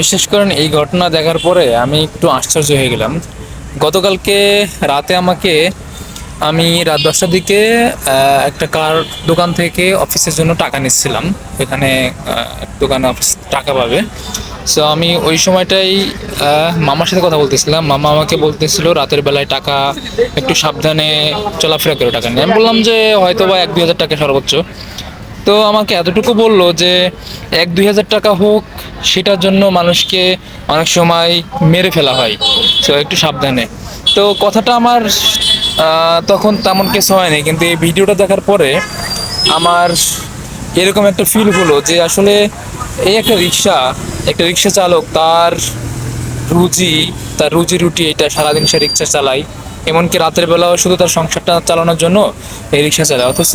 বিশেষ করেন এই ঘটনা দেখার পরে আমি একটু আশ্চর্য হয়ে গেলাম। গতকালকে রাতে আমি রাত 10টার দিকে একটা কার দোকান থেকে অফিসের জন্য টাকা নিচ্ছিলাম। এখানে দোকানে অফিস টাকা পাবে। সো আমি ওই সময়টাই মামার সাথে কথা বলতেছিলাম। মামা আমাকে বলতেছিল রাতের বেলায় টাকা একটু সাবধানে চলাফেরা করে টাকা নিয়ে। আমি বললাম যে হয়তো বা 1-2 হাজার টাকা সর্বোচ্চ। তো আমাকে এতটুকু বললো যে 1-2 হাজার টাকা হোক, সেটার জন্য মানুষকে অনেক সময় মেরে ফেলা হয়, তো একটু সাবধানে। তো কথাটা আমার তখন তেমন কিছু হয়নি, কিন্তু এই ভিডিওটা দেখার পরে আমার এরকম একটা ফিল হলো যে আসলে এই একটা রিক্সা চালক রুজি তার রুজি রুটি এটা, সারাদিন সে রিক্সা চালায়। এমনকি রাতের বেলাও শুধু তার সংসারটা চালানোর জন্য এই রিক্সা চালায়, অথচ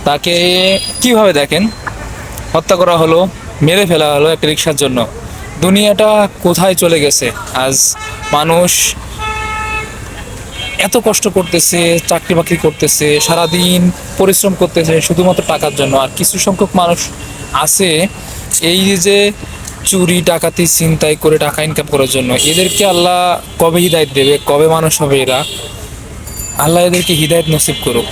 তাকে কিভাবে দেখেন হত্যা করা হলো, মেরে ফেলা হলো একটা রিক্সার জন্য। দুনিয়াটা কোথায় চলে গেছে আজ! মানুষ এত কষ্ট করতেছে, চাকরি বাকরি করতেছে, সারাদিন পরিশ্রম করতেছে শুধুমাত্র টাকার জন্য। আর কিছু সংখ্যক মানুষ আছে এই যে চুরি ডাকাতি ছিনতাই করে টাকা ইনকাম করার জন্য। এদেরকে আল্লাহ কবে হিদায়ত দেবে, কবে মানুষ হবে এরা? আল্লাহ এদেরকে হিদায়ত নসিব করুক।